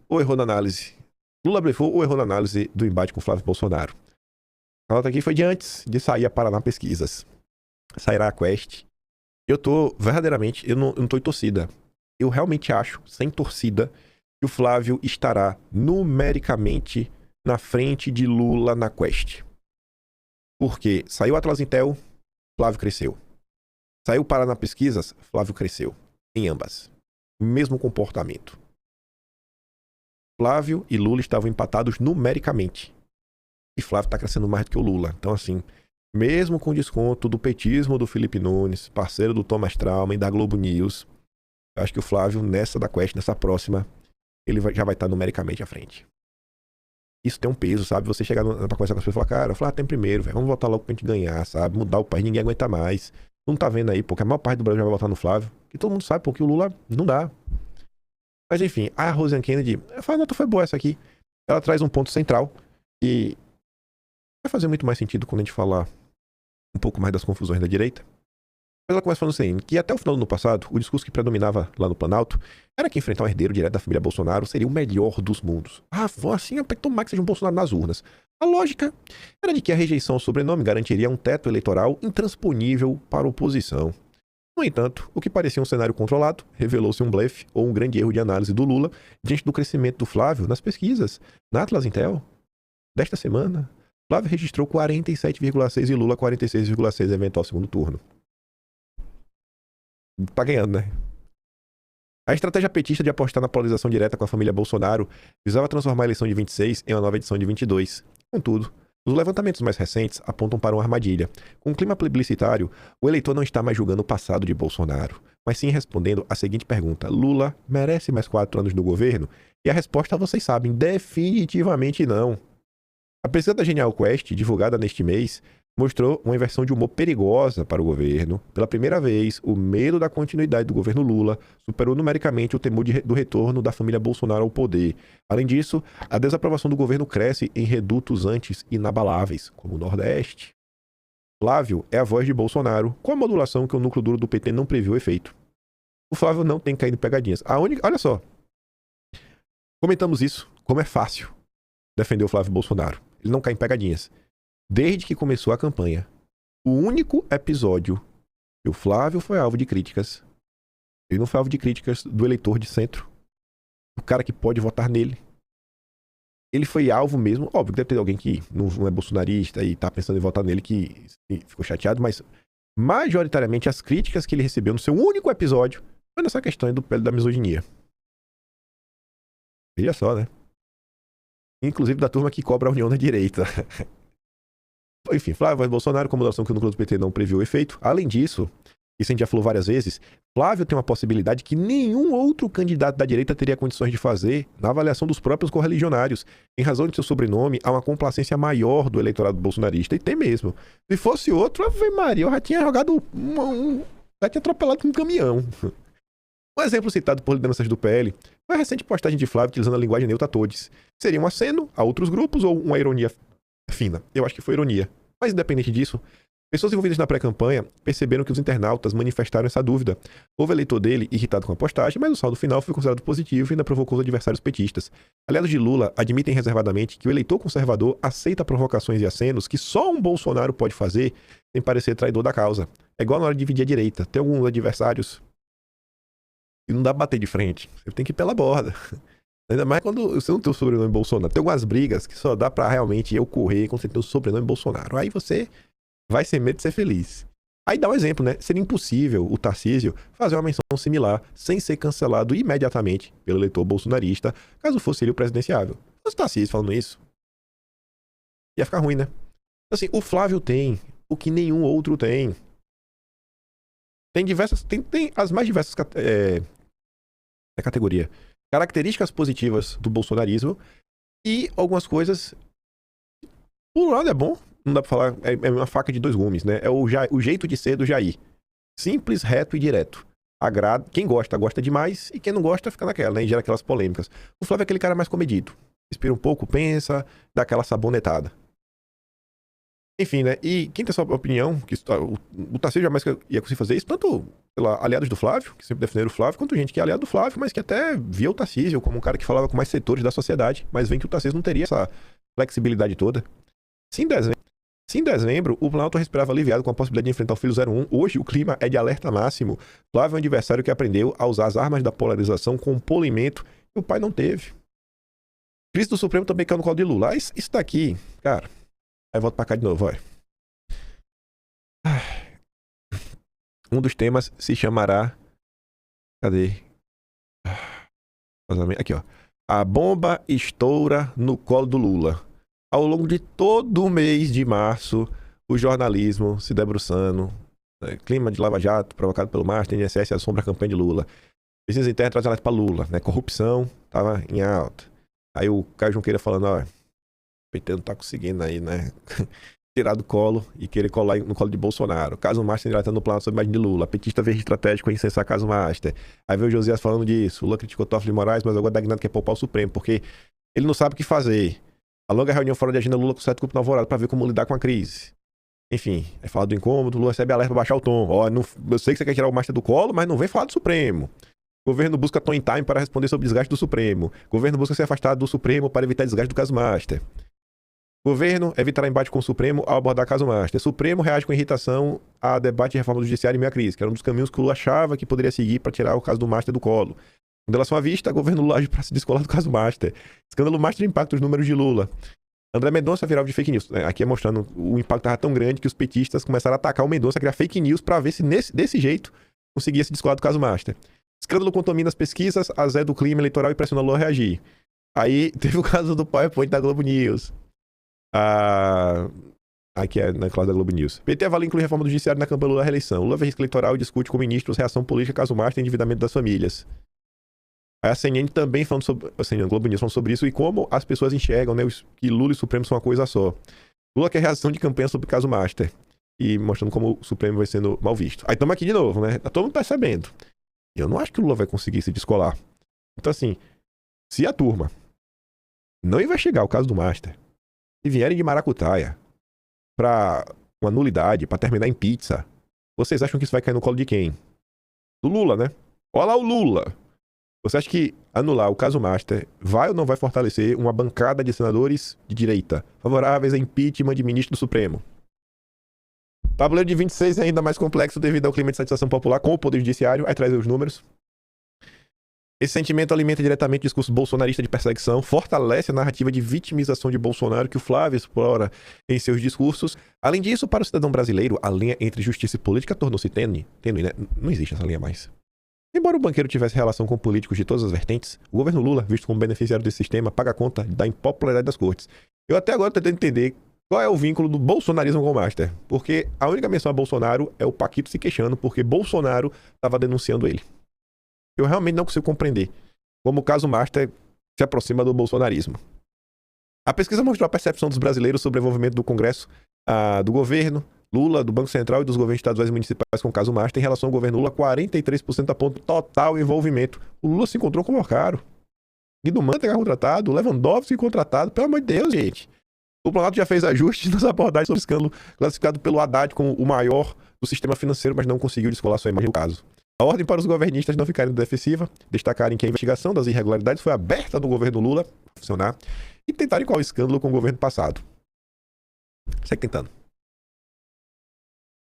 Ou errou na análise? Lula blefou ou errou na análise do embate com Flávio Bolsonaro? A nota aqui foi de antes de sair a Paraná Pesquisas. Sairá a Quest. Eu tô, verdadeiramente, eu não tô em torcida. Eu realmente acho, sem torcida, que o Flávio estará numericamente na frente de Lula na Quest. Porque saiu Atlas Intel, Flávio cresceu. Saiu Paraná Pesquisas, Flávio cresceu. Em ambas. Mesmo comportamento. Flávio e Lula estavam empatados numericamente. E Flávio está crescendo mais do que o Lula. Então, assim, mesmo com desconto do petismo do Felipe Nunes, parceiro do Thomas Trauman e da Globo News, eu acho que o Flávio, nessa da Quest, nessa próxima, ele já vai estar numericamente à frente. Isso tem um peso, sabe? Você chegar pra conversar com as pessoas e falar, cara, o Flávio tem primeiro, velho. Vamos votar logo pra gente ganhar, sabe? Mudar o país, ninguém aguenta mais. Não tá vendo aí, porque a maior parte do Brasil já vai votar no Flávio. Que todo mundo sabe, porque o Lula não dá. Mas enfim, a Rosiane Kennedy, a nota foi boa essa aqui. Ela traz um ponto central e vai fazer muito mais sentido quando a gente falar um pouco mais das confusões da direita. Mas ela começa falando assim, que até o final do ano passado, o discurso que predominava lá no Planalto era que enfrentar um herdeiro direto da família Bolsonaro seria o melhor dos mundos. Ah, assim, tomar que seja um Bolsonaro nas urnas. A lógica era de que a rejeição ao sobrenome garantiria um teto eleitoral intransponível para a oposição. No entanto, o que parecia um cenário controlado revelou-se um blefe ou um grande erro de análise do Lula diante do crescimento do Flávio nas pesquisas. Na Atlas Intel, desta semana, Flávio registrou 47,6 e Lula 46,6 eventual segundo turno. Tá ganhando, né? A estratégia petista de apostar na polarização direta com a família Bolsonaro visava transformar a eleição de 26 em uma nova edição de 22. Contudo, os levantamentos mais recentes apontam para uma armadilha. Com o clima plebiscitário, o eleitor não está mais julgando o passado de Bolsonaro, mas sim respondendo a seguinte pergunta: Lula merece mais 4 anos no governo? E a resposta, vocês sabem, definitivamente não. A pesquisa da Genial Quest, divulgada neste mês, mostrou uma inversão de humor perigosa para o governo. Pela primeira vez, o medo da continuidade do governo Lula superou numericamente o temor do retorno da família Bolsonaro ao poder. Além disso, a desaprovação do governo cresce em redutos antes inabaláveis, como o Nordeste. Flávio é a voz de Bolsonaro, com a modulação que o núcleo duro do PT não previu efeito. O Flávio não tem caído em pegadinhas. Olha só. Comentamos isso, como é fácil defender o Flávio Bolsonaro. Ele não cai em pegadinhas. Desde que começou a campanha, o único episódio que o Flávio foi alvo de críticas, ele não foi alvo de críticas do eleitor de centro, do cara que pode votar nele. Ele foi alvo mesmo, óbvio que deve ter alguém que não é bolsonarista e tá pensando em votar nele que ficou chateado, mas majoritariamente as críticas que ele recebeu no seu único episódio foi nessa questão da misoginia. Veja só, né? Inclusive da turma que cobra a união da direita. Enfim, Flávio Bolsonaro, com a modulação que o núcleo do PT não previu o efeito. Além disso, isso a gente já falou várias vezes, Flávio tem uma possibilidade que nenhum outro candidato da direita teria condições de fazer na avaliação dos próprios correligionários. Em razão de seu sobrenome, há uma complacência maior do eleitorado bolsonarista, e tem mesmo. Se fosse outro, Ave Maria, eu já tinha jogado já tinha atropelado com um caminhão. Um exemplo citado por lideranças do PL foi a recente postagem de Flávio utilizando a linguagem neutra a todos. Seria um aceno a outros grupos ou uma ironia fina? Eu acho que foi ironia. Mas independente disso, pessoas envolvidas na pré-campanha perceberam que os internautas manifestaram essa dúvida. Houve eleitor dele irritado com a postagem, mas o saldo final foi considerado positivo e ainda provocou os adversários petistas. Aliados de Lula admitem reservadamente que o eleitor conservador aceita provocações e acenos que só um Bolsonaro pode fazer sem parecer traidor da causa. É igual na hora de dividir a direita. Tem alguns adversários e não dá pra bater de frente. Você tem que ir pela borda. Ainda mais quando você não tem o sobrenome Bolsonaro. Tem algumas brigas que só dá pra realmente eu correr quando você tem o sobrenome Bolsonaro. Aí você vai sem medo de ser feliz. Aí dá um exemplo, né? Seria impossível o Tarcísio fazer uma menção similar sem ser cancelado imediatamente pelo eleitor bolsonarista, caso fosse ele o presidenciável. Se fosse o Tarcísio falando isso, ia ficar ruim, né? Assim, o Flávio tem o que nenhum outro tem. Tem diversas... Tem as mais diversas categoria. Características positivas do bolsonarismo e algumas coisas... Por um lado é bom, não dá pra falar... É uma faca de dois gumes, né? É o jeito de ser do Jair. Simples, reto e direto. Agrada. Quem gosta, gosta demais. E quem não gosta, fica naquela, né? E gera aquelas polêmicas. O Flávio é aquele cara mais comedido. Respira um pouco, pensa, dá aquela sabonetada. Enfim, né? E quem tem essa opinião, que o Tarcísio jamais ia conseguir fazer isso, tanto pela aliados do Flávio, que sempre defenderam o Flávio, quanto gente que é aliado do Flávio, mas que até via o Tarcísio como um cara que falava com mais setores da sociedade, mas vem que o Tarcísio não teria essa flexibilidade toda. Se em dezembro, o Planalto respirava aliviado com a possibilidade de enfrentar o Filho 01. Hoje, o clima é de alerta máximo. Flávio é um adversário que aprendeu a usar as armas da polarização com polimento que o pai não teve. Crise do Supremo também caiu no colo de Lula. Isso daqui, cara. Aí volto pra cá de novo, olha. Um dos temas se chamará... Cadê? Aqui, ó. A bomba estoura no colo do Lula. Ao longo de todo o mês de março, o jornalismo se debruçando. Né? Clima de Lava Jato provocado pelo Master, INSS assombra a campanha de Lula. Pesquisa interna traz alerta para Lula. Né? Corrupção tava em alta. Aí o Caio Junqueira falando, ó, o PT não tá conseguindo aí, né? Tirar do colo e querer colar no colo de Bolsonaro. Caso Master dilatando no plano sobre a imagem de Lula. Petista verde estratégico em incensar caso Master. Aí veio o Josias falando disso. Lula criticou Toffoli de Moraes, mas agora Dagnado quer poupar o Supremo, porque ele não sabe o que fazer. A longa reunião fora de agenda Lula com o certo grupo na Alvorada pra ver como lidar com a crise. Enfim, é falar do incômodo, Lula recebe alerta pra baixar o tom. Ó, eu sei que você quer tirar o Master do colo, mas não vem falar do Supremo. Governo busca Tom in Time para responder sobre o desgaste do Supremo. Governo busca se afastar do Supremo para evitar desgaste do caso Master. Governo evitará embate com o Supremo ao abordar caso Master. Supremo reage com irritação a debate de reforma do judiciário em meio à crise, que era um dos caminhos que o Lula achava que poderia seguir para tirar o caso do Master do colo. Com relação à vista, o governo Lula age para se descolar do caso Master. Escândalo Master impacta os números de Lula. André Mendonça virava de fake news. Aqui é mostrando o impacto estava tão grande que os petistas começaram a atacar o Mendonça, a criar fake news para ver se desse jeito conseguia se descolar do caso Master. Escândalo contamina as pesquisas, a Zé do clima eleitoral e pressiona Lula a reagir. Aí teve o caso do PowerPoint da Globo News. Aqui é na classe da Globo News. PT avalia incluir reforma do judiciário na campanha Lula à reeleição. Lula vê risco eleitoral e discute com ministros reação política caso Master e endividamento das famílias. Aí a CNN também falando sobre... A CNN, Globo News falando sobre isso e como as pessoas enxergam, né, que Lula e Supremo são uma coisa só. Lula quer reação de campanha sobre o caso Master. E mostrando como o Supremo vai sendo mal visto. Aí estamos aqui de novo, né? Tá todo mundo percebendo. Eu não acho que o Lula vai conseguir se descolar. Então assim, se a turma não investigar o caso do Master e vierem de maracutaia pra uma nulidade, pra terminar em pizza, vocês acham que isso vai cair no colo de quem? Do Lula, né? Olha lá o Lula. Você acha que anular o caso Master vai ou não vai fortalecer uma bancada de senadores de direita favoráveis a impeachment de ministro do Supremo? Tabuleiro de 26 é ainda mais complexo devido ao clima de satisfação popular com o Poder Judiciário. Aí traz os números. Esse sentimento alimenta diretamente o discurso bolsonarista de perseguição, fortalece a narrativa de vitimização de Bolsonaro que o Flávio explora em seus discursos. Além disso, para o cidadão brasileiro, a linha entre justiça e política tornou-se tênue, né? Não existe essa linha mais. Embora o banqueiro tivesse relação com políticos de todas as vertentes, o governo Lula, visto como beneficiário desse sistema, paga conta da impopularidade das cortes. Eu até agora estou tentando entender qual é o vínculo do bolsonarismo com o Master, porque a única menção a Bolsonaro é o Paquito se queixando porque Bolsonaro estava denunciando ele. Eu realmente não consigo compreender como o caso Master se aproxima do bolsonarismo. A pesquisa mostrou a percepção dos brasileiros sobre o envolvimento do Congresso, do governo Lula, do Banco Central e dos governos estaduais e municipais com o caso Master em relação ao governo Lula, 43% aponta total envolvimento. O Lula se encontrou com o Mocaro. Guido Mantega contratado, Lewandowski contratado, pelo amor de Deus, gente. O Planalto já fez ajustes nas abordagens sobre o escândalo classificado pelo Haddad como o maior do sistema financeiro, mas não conseguiu descolar sua imagem do caso. A ordem para os governistas não ficarem defensiva, destacarem que a investigação das irregularidades foi aberta no governo Lula, funcionar, e tentarem colar o escândalo com o governo passado. Segue tentando.